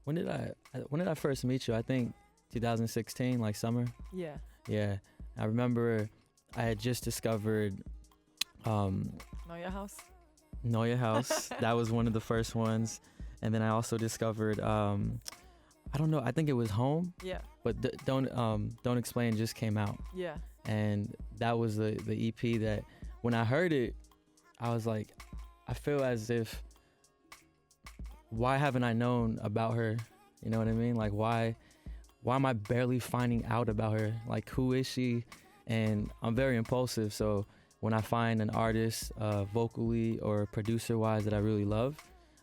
when did I first meet you? I think 2016, like summer. Yeah. Yeah, I remember I had just discovered Know Your House. Know Your House. That was one of the first ones, and then I also discovered I don't know. I think it was Home. Yeah. But Don't Explain just came out. Yeah. And that was the EP that when I heard it, I was like, I feel as if, why haven't I known about her? You know what I mean? Like, why am I barely finding out about her? Like, who is she? And I'm very impulsive, so when I find an artist vocally or producer wise that I really love,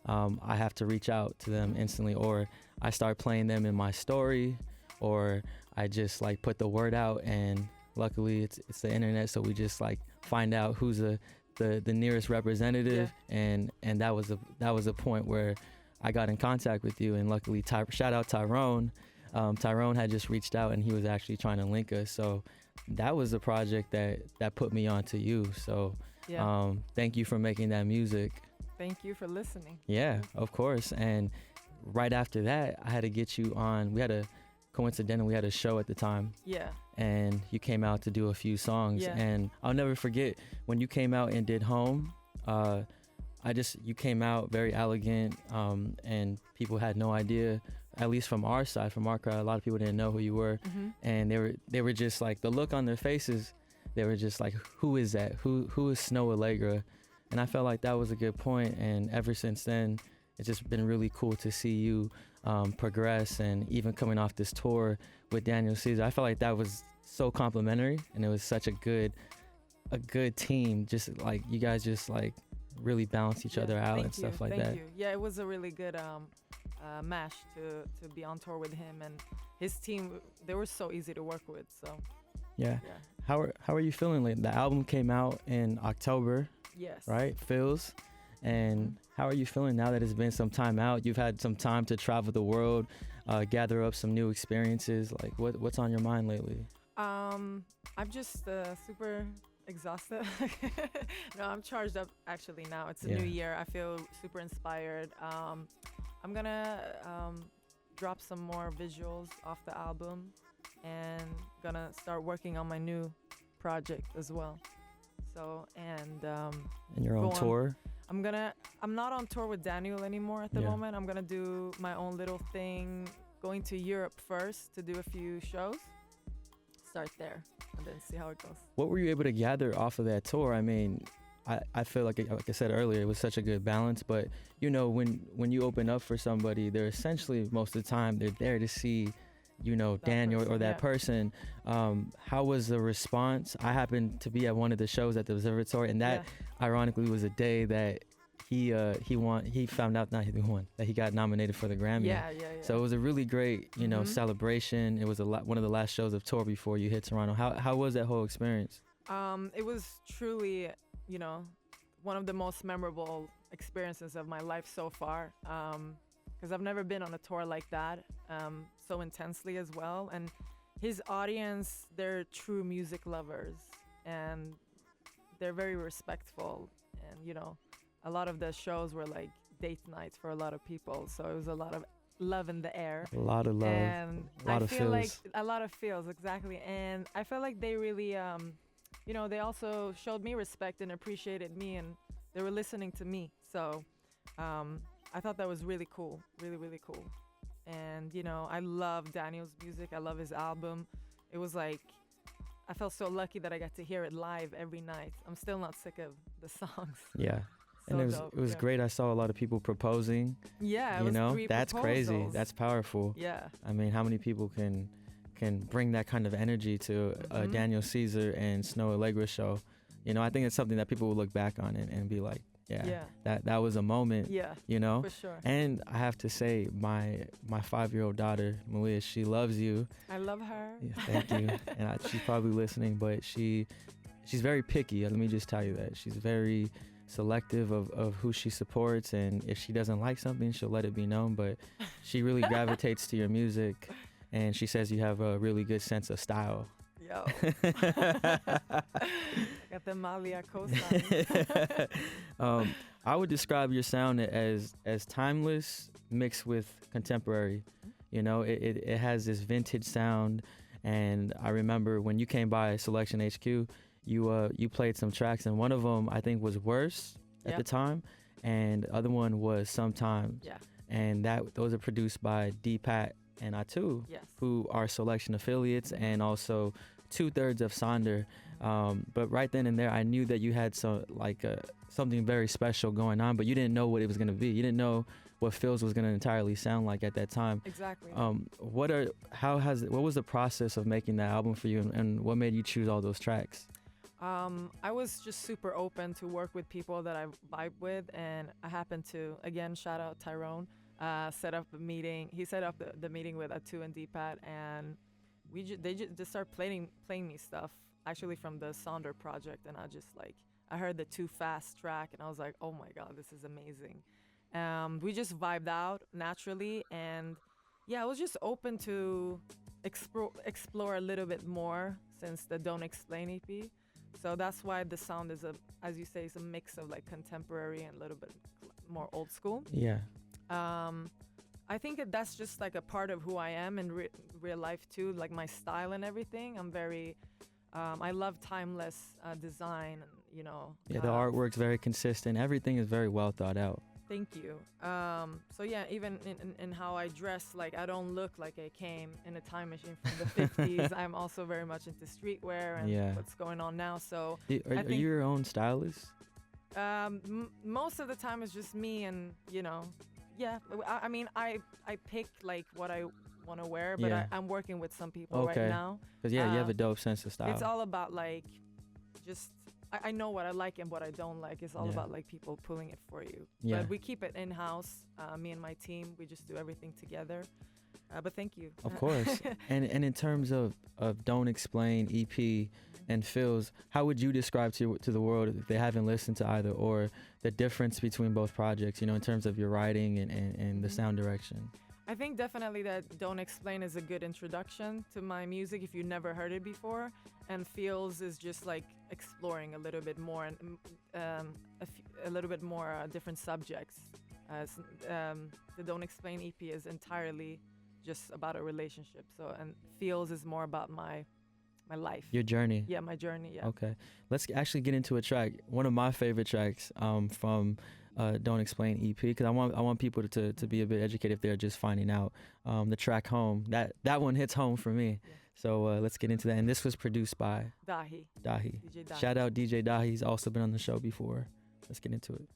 I have to reach out to them instantly, or I start playing them in my story, or I just like put the word out, and luckily it's the internet, so we just like find out who's the nearest representative. And that was a point where I got in contact with you, and luckily shout out Tyrone. Tyrone had just reached out, and he was actually trying to link us, so that was the project that put me on to you. So thank you for making that music. Thank you for listening. Yeah, of course. And right after that, I had to get you on. We had a show at the time. Yeah. And you came out to do a few songs. Yeah. And I'll never forget when you came out and did Home. You came out very elegant, and people had no idea, at least from our side, from our crowd, a lot of people didn't know who you were. Mm-hmm. And they were just like, the look on their faces, they were just like, who is that? Who is Snoh Aalegra? And I felt like that was a good point. And ever since then, it's just been really cool to see you progress, and even coming off this tour with Daniel Caesar. I felt like that was so complimentary, and it was such a good team. Just like you guys just like really balance each other out and stuff like that. Thank you. Yeah, it was a really good mash to be on tour with him, and his team. They were so easy to work with. So yeah. How are you feeling lately? The album came out in October. Yes. Right? Feels. And how are you feeling now that it's been some time out? You've had some time to travel the world, gather up some new experiences. Like what's on your mind lately? I'm just super exhausted. No, I'm charged up actually now. It's a new year. I feel super inspired. I'm gonna drop some more visuals off the album, and gonna start working on my new project as well. So and you're on tour? I'm not on tour with Daniel anymore at the moment. I'm gonna do my own little thing, going to Europe first to do a few shows. Start there and then see how it goes. What were you able to gather off of that tour? I mean, I feel like I said earlier, it was such a good balance. But you know, when you open up for somebody, they're essentially most of the time they're there to see, you know, that Daniel person, or that person. How was the response? I happened to be at one of the shows at the Observatory, and that ironically was a day that he found out that he got nominated for the Grammy. Yeah. So it was a really great, you know, celebration. It was one of the last shows of tour before you hit Toronto. How was that whole experience? It was truly, you know, one of the most memorable experiences of my life so far. Because I've never been on a tour like that, so intensely as well. And his audience, they're true music lovers, and they're very respectful. And, you know, a lot of the shows were like date nights for a lot of people. So it was a lot of love in the air. A lot of love. And a lot I of feel feels. like a lot of feels, exactly. And I felt like they really, you know, they also showed me respect and appreciated me, and they were listening to me. So I thought that was really cool, really, really cool. And, you know, I love Daniel's music. I love his album. It was like, I felt so lucky that I got to hear it live every night. I'm still not sick of the songs. Yeah. So and it was great. I saw a lot of people proposing. Yeah, you know, 3 that's proposals. crazy. That's powerful. Yeah. I mean, how many people can bring that kind of energy to a Daniel Caesar and Snoh Aalegra show? You know, I think it's something that people will look back on and be like, that was a moment. Yeah, you know, for sure. And I have to say, my 5-year-old daughter Malia, she loves you. I love her. Yeah, thank you. And she's probably listening, but she's very picky. Let me just tell you that she's very selective of who she supports, and if she doesn't like something, she'll let it be known. But she really gravitates to your music, and she says you have a really good sense of style. Yo. Got the Malia cosign. I would describe your sound as timeless, mixed with contemporary. You know, it has this vintage sound. And I remember when you came by Soulection HQ, you played some tracks, and one of them I think was Worse at the time, and the other one was Sometimes. Yeah. And those are produced by D Pat and Atu, who are Soulection affiliates, and also 2/3 of Sonder. But right then and there, I knew that you had something very special going on, but you didn't know what it was gonna be. You didn't know what Phil's was gonna entirely sound like at that time. Exactly. What was the process of making that album for you, and what made you choose all those tracks? I was just super open to work with people that I vibe with, and I happened to, again, shout out Tyrone, set up a meeting. He set up the meeting with Atu and Deepat, and they just start playing me stuff, actually from the Sonder project, and I heard the Too Fast track, and I was like, oh my God, this is amazing. We just vibed out naturally, and I was just open to explore a little bit more since the Don't Explain EP. So that's why the sound is as you say, is a mix of like contemporary and a little bit more old school. Yeah. I think that's just like a part of who I am in real life too, like my style and everything. I'm very, I love timeless design, and you know. Yeah, the artwork's very consistent. Everything is very well thought out. Thank you. So yeah, even in how I dress, like I don't look like I came in a time machine from the 50s. I'm also very much into streetwear and what's going on now. So are you your own stylist? Most of the time it's just me, and you know, I mean, I pick like what I want to wear, but I'm working with some people right now. Because you have a dope sense of style. It's all about like just. I know what I like and what I don't like. It's all about like people pulling it for you. Yeah. But we keep it in-house. Me and my team, we just do everything together. But thank you. Of course. and in terms of Don't Explain EP and Phil's, how would you describe to the world, if they haven't listened to either, or the difference between both projects, you know, in terms of your writing and the sound direction? I think definitely that Don't Explain is a good introduction to my music if you never heard it before, and Feels is just like exploring a little bit more and a little bit more different subjects. The Don't Explain EP is entirely just about a relationship. So, and Feels is more about my life. Your journey. Yeah, my journey. Yeah. Okay, let's actually get into a track. One of my favorite tracks from Don't Explain EP, because I want people to be a bit educated if they're just finding out. The track Home, that one hits home for me. Yeah. So let's get into that. And this was produced by Dahi. DJ Dahi. Shout out DJ Dahi. He's also been on the show before. Let's get into it.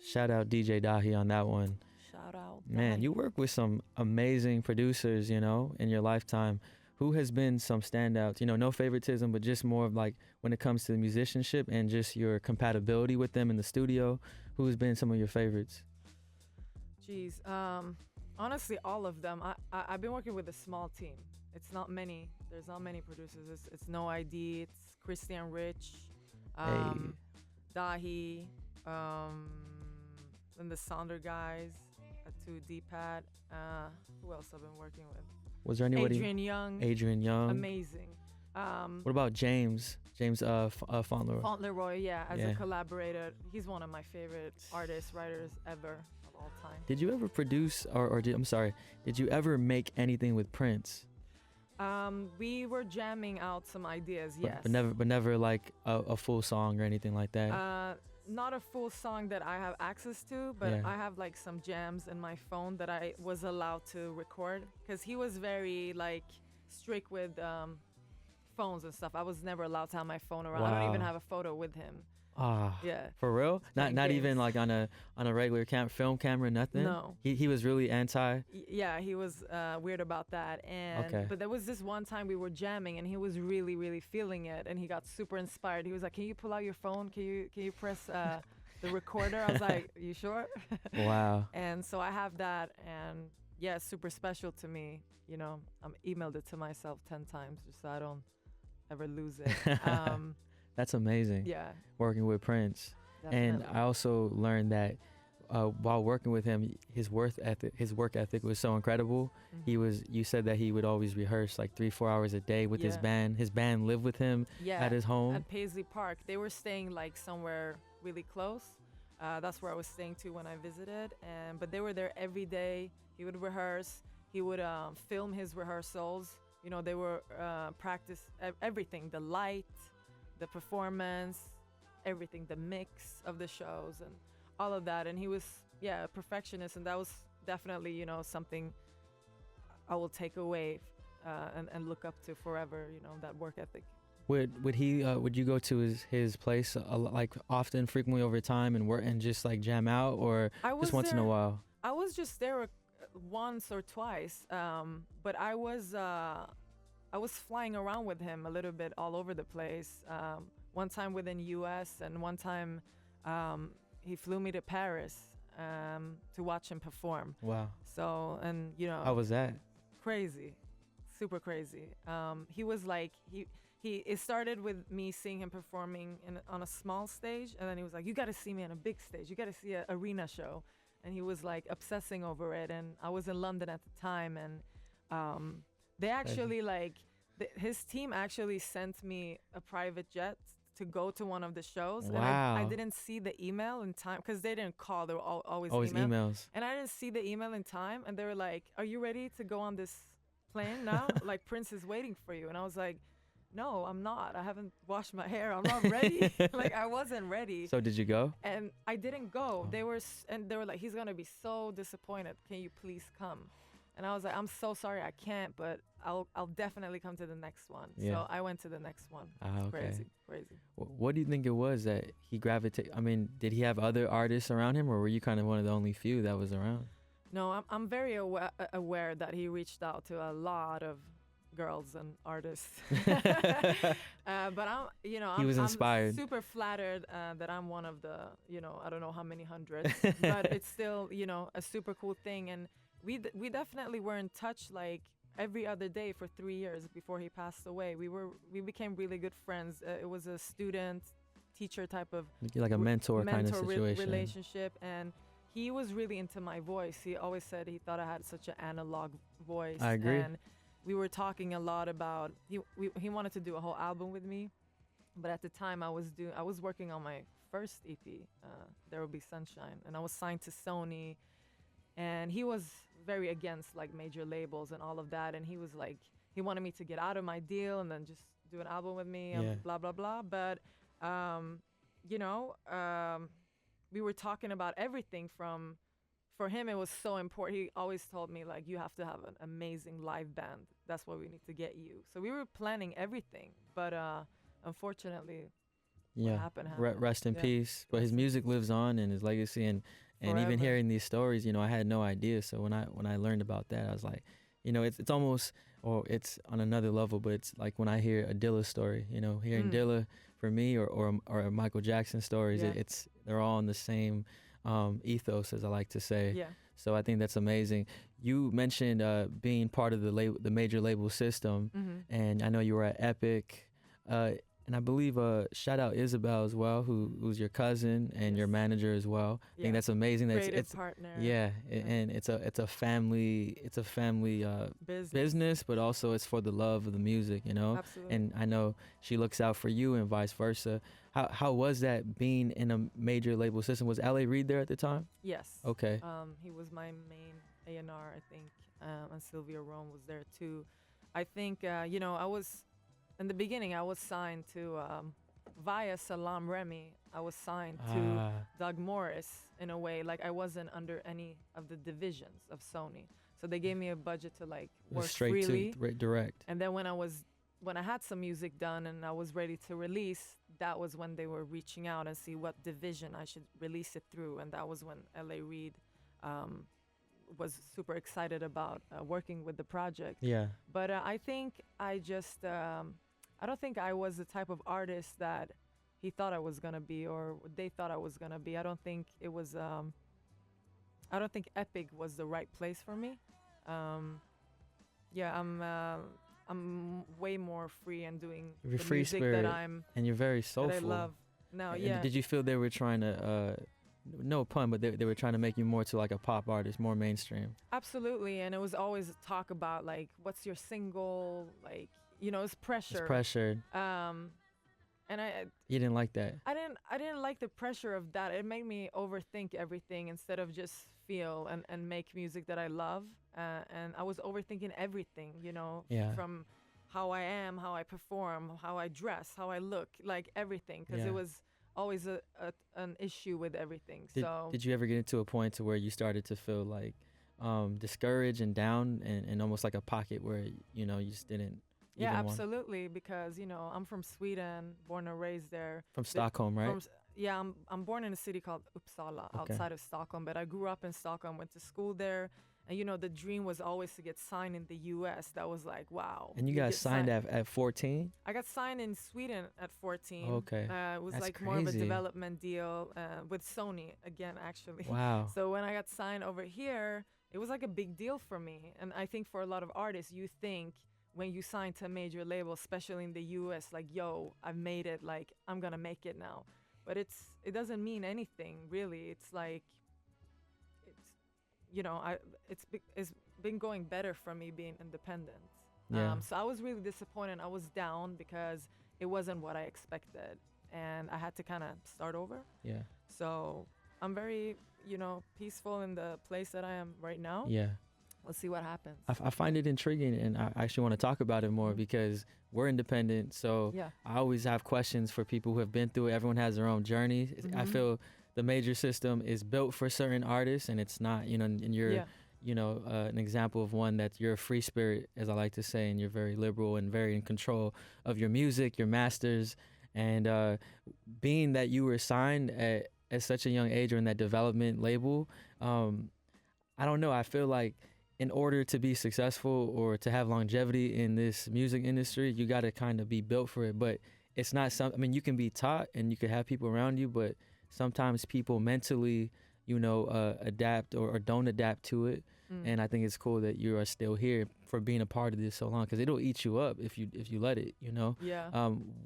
Shout out DJ Dahi on that one. Shout out. Man, Dahi. you work with some amazing producers, you know, in your lifetime. Who has been some standouts? You know, no favoritism, but just more of like when it comes to the musicianship and just your compatibility with them in the studio. Who has been some of your favorites? Jeez, honestly, all of them. I've been working with a small team. It's not many. There's not many producers. It's No I.D. It's Christian Rich, Dahi, and the Sonder guys, to Deepat. Who else I've been working with? Was there anybody? Adrian Young. Amazing. What about James Fauntleroy? Fauntleroy, as a collaborator. He's one of my favorite artists, writers ever of all time. Did you ever produce, did you ever make anything with Prince? We were jamming out some ideas, yes. But never like a full song or anything like that? Not a full song that I have access to, but I have like some jams in my phone that I was allowed to record, because he was very like strict with phones and stuff. I was never allowed to have my phone around. Wow. I don't even have a photo with him. For real? Not even like on a regular film camera, nothing? No. He was really anti? Yeah, he was weird about that. But there was this one time we were jamming and he was really, really feeling it, and he got super inspired. He was like, "Can you pull out your phone? Can you press the recorder?" I was like, "You sure?" Wow. And so I have that, and it's super special to me. You know, I'm emailed it to myself 10 times just so I don't ever lose it. That's amazing. Yeah. Working with Prince. Definitely. And I also learned that while working with him, his work ethic was so incredible. Mm-hmm. You said that he would always rehearse like 3-4 hours a day with his band. His band lived with him at his home. At Paisley Park. They were staying like somewhere really close. That's where I was staying to when I visited. And but they were there every day. He would rehearse. He would film his rehearsals. You know, they were practice everything, the light, the performance, everything, the mix of the shows and all of that. And he was, yeah, a perfectionist. And that was definitely, you know, something I will take away and look up to forever, you know, that work ethic. Would he would you go to his place like often, frequently over time and work and just like jam out, or just once in a while? I was just there once or twice, but I was flying around with him a little bit all over the place. One time within U.S. and one time he flew me to Paris to watch him perform. Wow. So, and you know, how was that? Crazy, super crazy. He was like it started with me seeing him performing on a small stage, and then he was like, "You got to see me on a big stage. You got to see an arena show." And he was like obsessing over it. And I was in London at the time, and they actually his team actually sent me a private jet to go to one of the shows. Wow. And I didn't see the email in time because they didn't call. They were always emails. And I didn't see the email in time. And they were like, "Are you ready to go on this plane now? Like Prince is waiting for you." And I was like, "No, I'm not. I haven't washed my hair. I'm not ready." Like I wasn't ready. So did you go? And I didn't go. They were like, "He's gonna be so disappointed. Can you please come?" And I was like, "I'm so sorry, I can't, but I'll definitely come to the next one." Yeah. So I went to the next one. Okay. Crazy. What do you think it was that he gravitated? I mean, did he have other artists around him, or were you kind of one of the only few that was around? No, I'm very aware that he reached out to a lot of girls and artists. But he was inspired. I'm super flattered that I'm one of the, you know, I don't know how many hundreds, but it's still, you know, a super cool thing. And we definitely were in touch like every other day for 3 years before he passed away. We became really good friends. It was a student teacher type of like a mentor kind of situation. Relationship. And he was really into my voice. He always said he thought I had such an analog voice. I agree. And we were talking a lot about he wanted to do a whole album with me, but at the time I was working on my first EP, There Will Be Sunshine, and I was signed to Sony, and he was very against like major labels and all of that, and he was like he wanted me to get out of my deal and then just do an album with me and blah blah blah. But we were talking about everything from. For him, it was so important. He always told me, like, you have to have an amazing live band. That's what we need to get you. So we were planning everything. But unfortunately, what happened. Rest in peace. But his music lives on and his legacy. And even hearing these stories, you know, I had no idea. So when I learned about that, I was like, you know, it's almost, or it's on another level, but it's like when I hear a Dilla story, you know, hearing Dilla for me or Michael Jackson stories, they're all in the same ethos, as I like to say. Yeah. So I think that's amazing. You mentioned being part of the major label system, and I know you were at Epic, and I believe shout out Isabel as well, who's your cousin and your manager as well. I think that's amazing. That it's partner. Yeah, and it's a family business, but also it's for the love of the music, you know. Absolutely. And I know she looks out for you and vice versa. How was that being in a major label system? Was L.A. Reid there at the time? Yes. Okay. He was my main A&R, I think, and Sylvia Rome was there too. I think I was in the beginning. I was signed to via Salam Remy. I was signed to Doug Morris in a way, like I wasn't under any of the divisions of Sony. So they gave me a budget to like work straight freely, to direct. And then when I had some music done and I was ready to release, that was when they were reaching out and see what division I should release it through. And that was when L.A. Reid was super excited about working with the project. Yeah. But I think I don't think I was the type of artist that he thought I was going to be or they thought I was going to be. I don't think it was, I don't think Epic was the right place for me. I'm way more free and doing You're the free music spirit, that I'm and you're very soulful. that I love. No, And did you feel they were trying to, no pun, but they were trying to make you more to like a pop artist, more mainstream? Absolutely, and it was always talk about like, what's your single, like, you know, it's pressure. It's pressured. And You didn't like that. I didn't like the pressure of that. It made me overthink everything instead of just feel and make music that I love. And I was overthinking everything, you know, Yeah. from how I am, how I perform, how I dress, how I look, like everything, because Yeah. it was always an issue with everything. Did you ever get into a point to where you started to feel like discouraged and down and almost like a pocket where, you know, you just didn't Yeah, even want absolutely, because you know I'm from Sweden, born and raised there. from Stockholm, right? Yeah, I'm born in a city called Uppsala, Okay. outside of Stockholm, but I grew up in Stockholm, went to school there, and you know the dream was always to get signed in the U.S. That was like, wow. And you got signed at 14? I got signed in Sweden at 14. Okay. It was That's like more of a crazy. development deal with Sony again, actually. Wow. So when I got signed over here, it was like a big deal for me, and I think for a lot of artists, you think when you sign to a major label, especially in the US, like, yo, I've made it, like, I'm gonna make it now. But it doesn't mean anything, really. It's like, you know, it's been going better for me being independent. Yeah. So I was really disappointed. I was down because it wasn't what I expected. And I had to kind of start over. Yeah. So I'm very, you know, peaceful in the place that I am right now. Yeah. Let's see what happens. I find it intriguing, and I actually want to talk about it more because we're independent. So Yeah. I always have questions for people who have been through it. Everyone has their own journey. I feel the major system is built for certain artists, and it's not, you know, and you're, you know, an example of one that you're a free spirit, as I like to say, and you're very liberal and very in control of your music, your masters. And being that you were signed at such a young age or in that development label, I don't know. I feel like in order to be successful or to have longevity in this music industry, you got to kind of be built for it. But it's not something, I mean, you can be taught and you can have people around you, but sometimes people mentally, you know, adapt or don't adapt to it. And I think it's cool that you are still here for being a part of this so long, because it'll eat you up if you let it, you know? Yeah.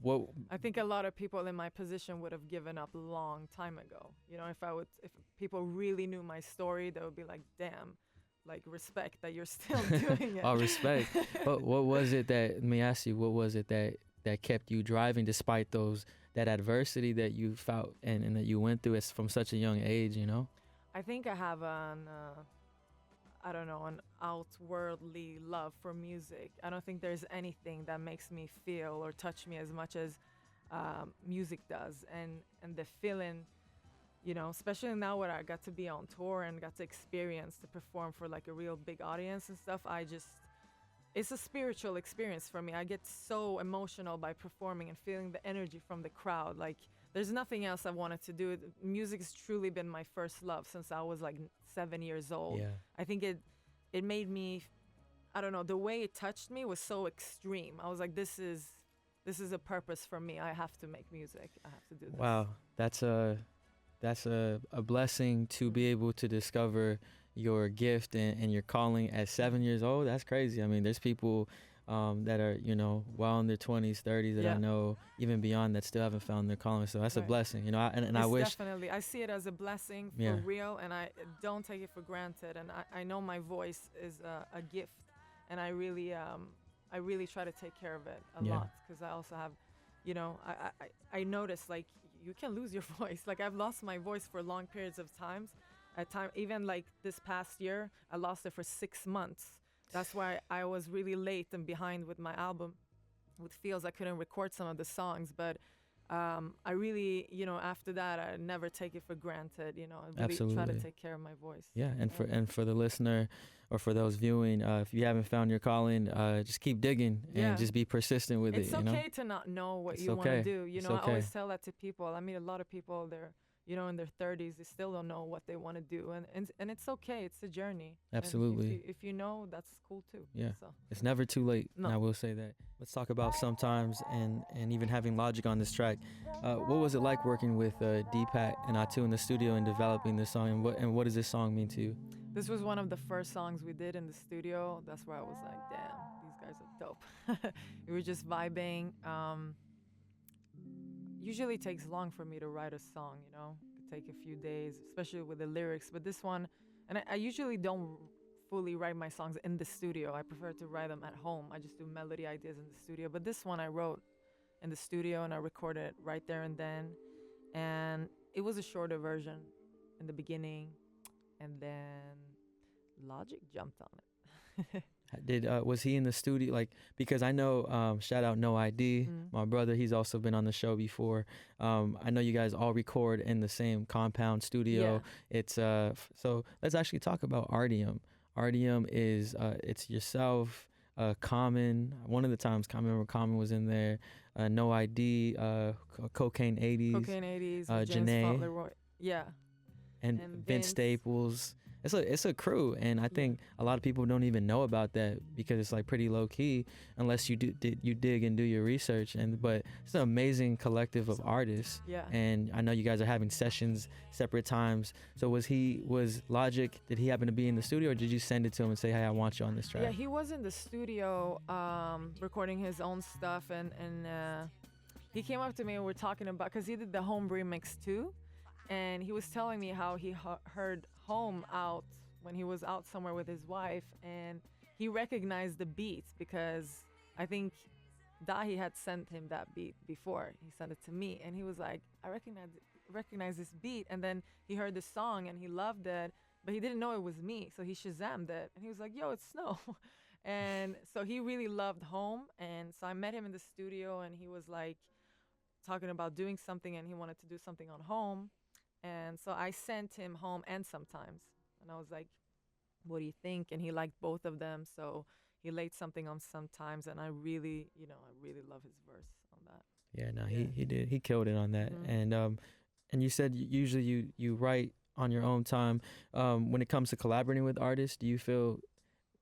What I think a lot of people in my position would have given up a long time ago. You know, if people really knew my story, they would be like, damn, like, respect that you're still doing it. Oh, respect. But what was it that, let me ask you, what was it that kept you driving despite that adversity that you felt and that you went through from such a young age, you know? I think I have an outwardly love for music. I don't think there's anything that makes me feel or touch me as much as music does. And the feeling, you know, especially now where I got to be on tour and got to experience to perform for like a real big audience and stuff, it's a spiritual experience for me. I get so emotional by performing and feeling the energy from the crowd. Like, there's nothing else I wanted to do. Music has truly been my first love since I was like 7 years old. Yeah. I think it made me, I don't know, the way it touched me was so extreme. I was like, this is a purpose for me. I have to make music. I have to do this. Wow, that's a blessing to be able to discover your gift and your calling at 7 years old. That's crazy. I mean, there's people that are, you know, well in their 20s, 30s that I know, even beyond, that still haven't found their calling. So that's a blessing, you know. And I wish. Definitely, I see it as a blessing for real, and I don't take it for granted. And I know my voice is a gift, and I really try to take care of it a lot, because I also have, you know, I notice, like, you can lose your voice. Like, I've lost my voice for long periods of times. Even like this past year, I lost it for 6 months. That's why I was really late and behind with my album. With Feels, I couldn't record some of the songs, but I really, you know, after that, I never take it for granted. You know, I really try to take care of my voice. Yeah, and for the listener, or for those viewing, if you haven't found your calling, just keep digging and just be persistent with it. It's okay to not know what you want to do. You know, I always tell that to people. I meet a lot of people, they're, you know, in their 30s, they still don't know what they want to do, and it's okay. It's a journey. Absolutely. And if you know, that's cool too. Yeah. So. It's never too late. No. I will say that. Let's talk about Sometimes and even having Logic on this track. What was it like working with Deepak and Atu in the studio and developing this song, and what does this song mean to you? This was one of the first songs we did in the studio. That's where I was like, damn, these guys are dope. We were just vibing. Usually takes long for me to write a song, you know. It could take a few days, especially with the lyrics. But this one, and I usually don't fully write my songs in the studio. I prefer to write them at home. I just do melody ideas in the studio. But this one I wrote in the studio, and I recorded it right there and then. And it was a shorter version in the beginning, and then Logic jumped on it. Did was he in the studio? Like, because I know, shout out No I.D, my brother. He's also been on the show before. I know you guys all record in the same compound studio. Yeah. It's so let's actually talk about Artium. Artium is it's yourself, Common. One of the times I remember Common was in there. No I.D, Cocaine 80s. Cocaine 80s. James Janae. Butler, yeah. And Vince Staples. It's a crew, and I think a lot of people don't even know about that because it's like pretty low key unless you dig and do your research. But it's an amazing collective of artists. Yeah. And I know you guys are having sessions separate times. So was Logic? Did he happen to be in the studio, or did you send it to him and say, "Hey, I want you on this track"? Yeah, he was in the studio recording his own stuff, and he came up to me and we're talking about, because he did the home remix too. And he was telling me how he heard Home out when he was out somewhere with his wife, and he recognized the beat because I think Dahi had sent him that beat before. He sent it to me, and he was like, I recognize this beat. And then he heard the song and he loved it, but he didn't know it was me, so he Shazammed it, and he was like, yo, it's Snoh. And so he really loved Home, and so I met him in the studio, and he was like talking about doing something, and he wanted to do something on Home. And so I sent him Home and Sometimes. And I was like, what do you think? And he liked both of them. So he laid something on Sometimes. And I really love his verse on that. Yeah, no, he did. He killed it on that. And you said usually you write on your own time. When it comes to collaborating with artists, do you feel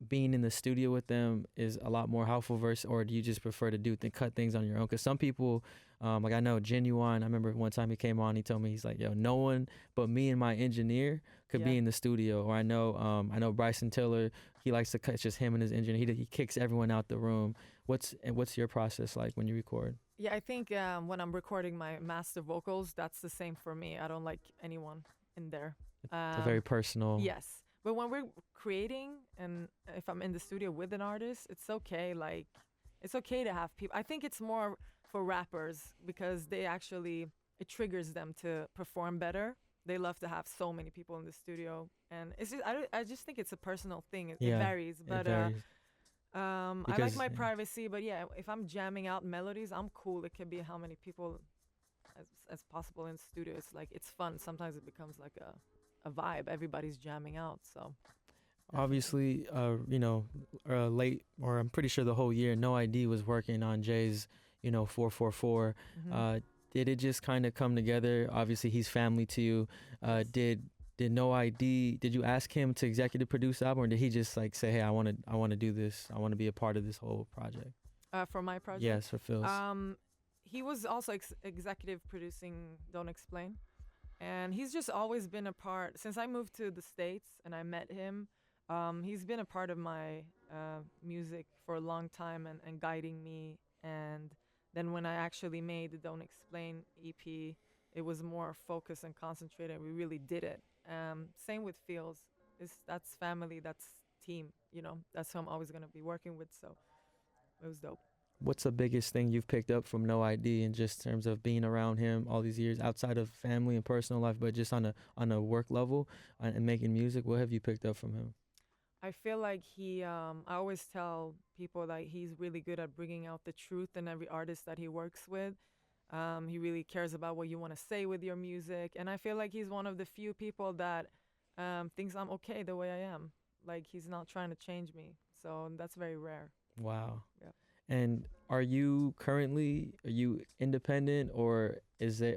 being in the studio with them is a lot more helpful or do you just prefer to cut things on your own? Because some people, like I know Genuine, I remember one time he came on, he told me, he's like, yo, no one but me and my engineer could be in the studio. Or I know Bryson Tiller, he likes to cut, it's just him and his engineer. He kicks everyone out the room. What's your process like when you record? Yeah, I think when I'm recording my master vocals, that's the same for me. I don't like anyone in there. It's very personal. Yes. But when we're creating, and if I'm in the studio with an artist, it's okay. Like, it's okay to have people. I think it's more for rappers because it triggers them to perform better. They love to have so many people in the studio, and it's just, I just think it's a personal thing. It varies, but it varies. I like my privacy. But yeah, if I'm jamming out melodies, I'm cool. It can be how many people as possible in the studio. It's like, it's fun. Sometimes it becomes like a vibe. Everybody's jamming out. So obviously, late, or I'm pretty sure the whole year, No I.D was working on Jay's 444. Did it just kind of come together? Obviously he's family to you. Did No I.D, did you ask him to executive produce the album, or did he just like say, hey, I want to do this, I want to be a part of this whole project? For my project? Yes, for Phil's. He was also executive producing Don't Explain. And he's just always been a part, since I moved to the States and I met him, he's been a part of my music for a long time and guiding me. And then when I actually made the Don't Explain EP, it was more focused and concentrated. We really did it. Same with Feels. That's family, that's team, that's who I'm always going to be working with. So it was dope. What's the biggest thing you've picked up from No I.D in just terms of being around him all these years, outside of family and personal life, but just on a work level and making music? What have you picked up from him? I feel like I always tell people that he's really good at bringing out the truth in every artist that he works with. He really cares about what you want to say with your music. And I feel like he's one of the few people that thinks I'm okay the way I am. Like, he's not trying to change me. So that's very rare. Wow. Yeah. And are you independent, or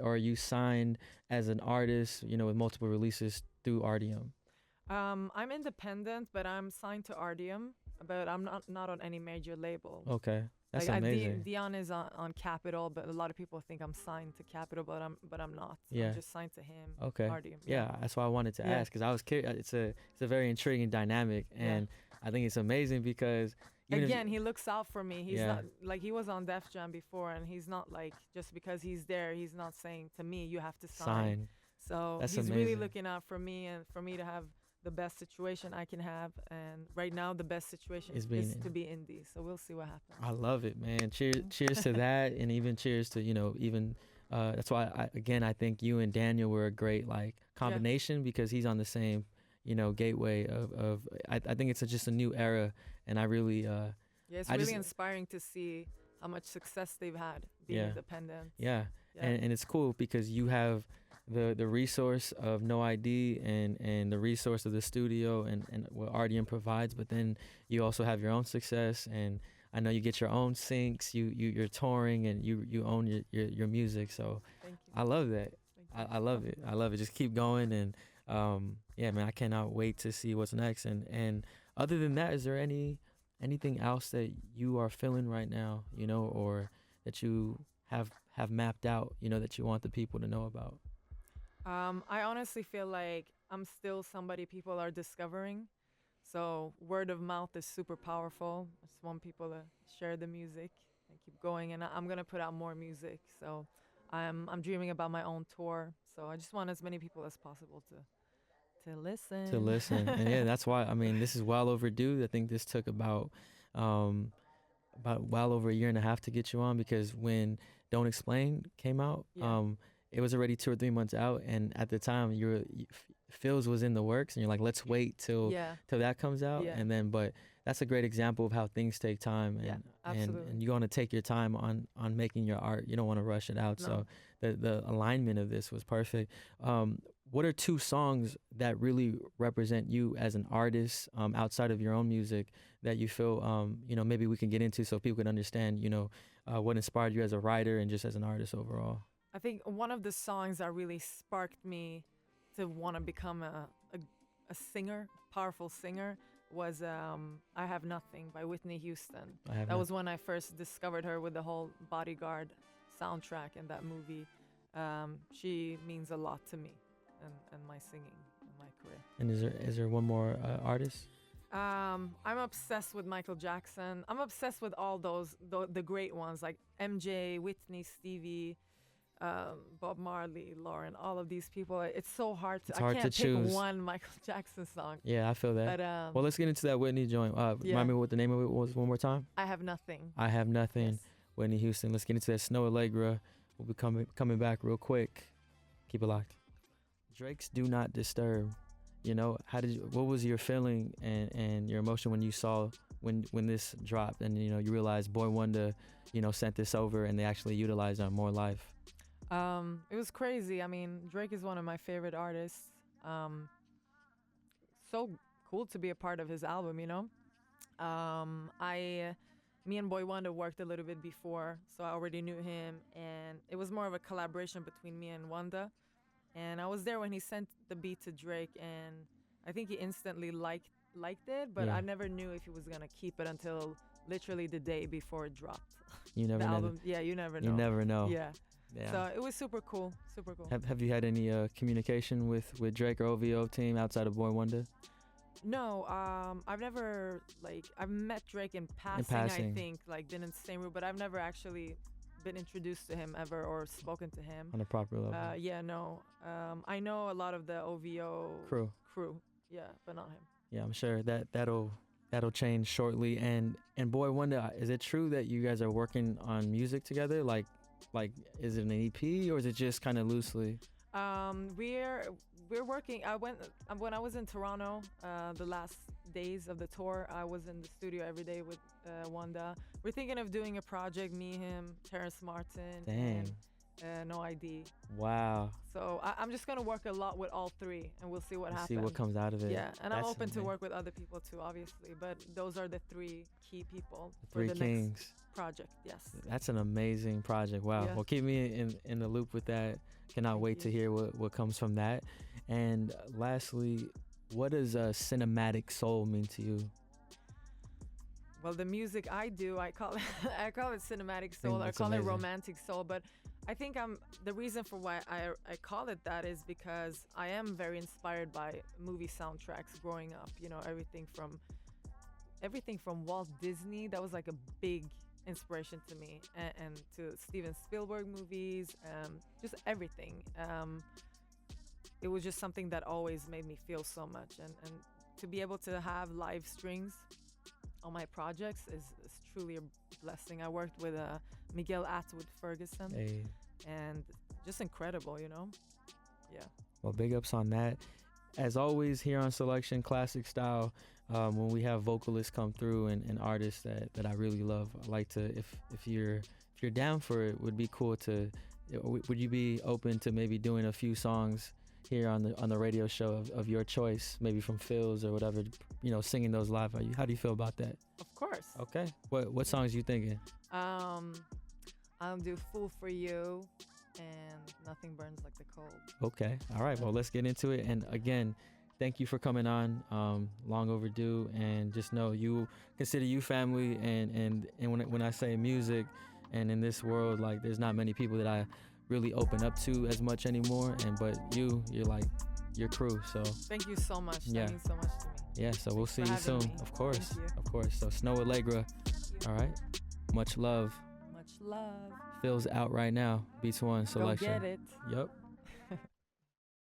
are you signed as an artist, with multiple releases through Artium? I'm independent, but I'm signed to Artium, but I'm not on any major label. Okay, that's amazing. Dion is on Capitol, but a lot of people think I'm signed to Capitol, but I'm not. Yeah. I'm just signed to him. Okay. Artium. Yeah, that's why I wanted to ask, because I was curious. It's a very intriguing dynamic, and I think it's amazing because again, he looks out for me. He's not like, he was on Def Jam before, and he's not like, just because he's there, he's not saying to me, you have to sign. So he's really looking out for me, and for me to have the best situation I can have. And right now, the best situation Is is to be indie. So we'll see what happens. I love it, man. Cheers to that, and even cheers to even. That's why I think you and Daniel were a great like combination because he's on the same gateway of I think it's just a new era, and I really it's really inspiring to see how much success they've had being independent. Yeah. And it's cool because you have the resource of No I.D and the resource of the studio and what RDM provides, but then you also have your own success, and I know you get your own syncs, you're touring, and you own your music. So thank you. I love that. I love it. I love it. Just keep going, and man, I cannot wait to see what's next. And other than that, is there anything else that you are feeling right now, or that you have mapped out, that you want the people to know about? I honestly feel like I'm still somebody people are discovering. So word of mouth is super powerful. I just want people to share the music and keep going. And I'm gonna put out more music. So I'm dreaming about my own tour. So I just want as many people as possible to listen. To listen, and that's why this is well overdue. I think this took about well over a year and a half to get you on, because when Don't Explain came out, it was already 2 or 3 months out, and at the time Phil's was in the works, and you're like, let's wait till that comes out, and then but that's a great example of how things take time, and you want to take your time on making your art. You don't want to rush it out. No. So the alignment of this was perfect. What are 2 songs that really represent you as an artist outside of your own music that you feel maybe we can get into so people can understand what inspired you as a writer and just as an artist overall? I think one of the songs that really sparked me to want to become a singer, powerful singer, was I Have Nothing by Whitney Houston. That was when I first discovered her with the whole Bodyguard soundtrack and that movie. She means a lot to me and my singing and my career. And is there one more artist? I'm obsessed with Michael Jackson. I'm obsessed with all the great ones like MJ, Whitney, Stevie, Bob Marley, Lauren, all of these people. It's so hard to. I can't pick one Michael Jackson song. Yeah, I feel that. But, well, let's get into that Whitney joint. Remind me what the name of it was one more time. I Have Nothing. I Have Nothing. Yes. Whitney Houston. Let's get into that. Snoh Aalegra. We'll be coming back real quick. Keep it locked. Drake's Do Not Disturb. What was your feeling and your emotion when you saw when this dropped and you realized Boy Wonder sent this over and they actually utilized it on More Life? It was crazy. Drake is one of my favorite artists. So cool to be a part of his album, Me and Boy Wonder worked a little bit before, so I already knew him, and it was more of a collaboration between me and Wanda. And I was there when he sent the beat to Drake, and I think he instantly liked it, but I never knew if he was gonna keep it until literally the day before it dropped. You never know. Album, you never know. You never know. Yeah. So it was super cool. Super cool. Have you had any communication with Drake or OVO team outside of Boy Wonder? No, I've never I've met Drake in passing. I think been in the same room, but I've never actually been introduced to him ever or spoken to him on a proper level. No. I know a lot of the OVO crew. Yeah, but not him. Yeah, I'm sure that'll change shortly. And Boy Wonder, is it true that you guys are working on music together? Like is it an EP or is it just kind of loosely? We're working. When I was in Toronto, the last days of the tour, I was in the studio every day with Wanda. We're thinking of doing a project, me, him, Terrence Martin, and No I.D. Wow. So I'm just gonna work a lot with all 3, and we'll see what happens. See what comes out of it. Yeah, and I'm open to work with other people too, obviously. But those are the 3 key people for the kings. Next project. Yes. That's an amazing project. Wow. Yeah. Well, keep me in the loop with that. Cannot wait to hear what comes from that. And lastly, what does cinematic soul mean to you? Well, the music I do, I call it cinematic soul. I call it romantic soul. But I think the reason for why I call it that is because I am very inspired by movie soundtracks growing up. Everything from Walt Disney. That was like a big inspiration to me, and to Steven Spielberg movies, just everything. it was just something that always made me feel so much. And to be able to have live strings on my projects is truly a blessing. I worked with Miguel Atwood Ferguson, Hey. and just incredible, you know? Yeah. Well, big ups on that. As always, here on Soulection Classic Style, when we have vocalists come through and artists that I really love, I like to, if you're down for it, would be cool to, would you be open to maybe doing a few songs here on the radio show of your choice, maybe from Phil's or whatever, you know, singing those live? How do you feel about that? Of course. Okay. What songs you thinking? I'll do Fool for You and Nothing Burns Like the Cold. Okay. All right. Well, let's get into it. And again, thank you for coming on. Long overdue. And just know you consider you family. And when I say music and in this world, like there's not many people that I really open up to as much anymore. But you're like your crew. So thank you so much. Yeah. That means so much to me. Yeah. So we'll see you soon. Me. Of course. Thank you. Of course. So Snoh Aalegra. All right. Much love. Much love. Phil's out right now. Beats One Soulection. Go get it. Yep.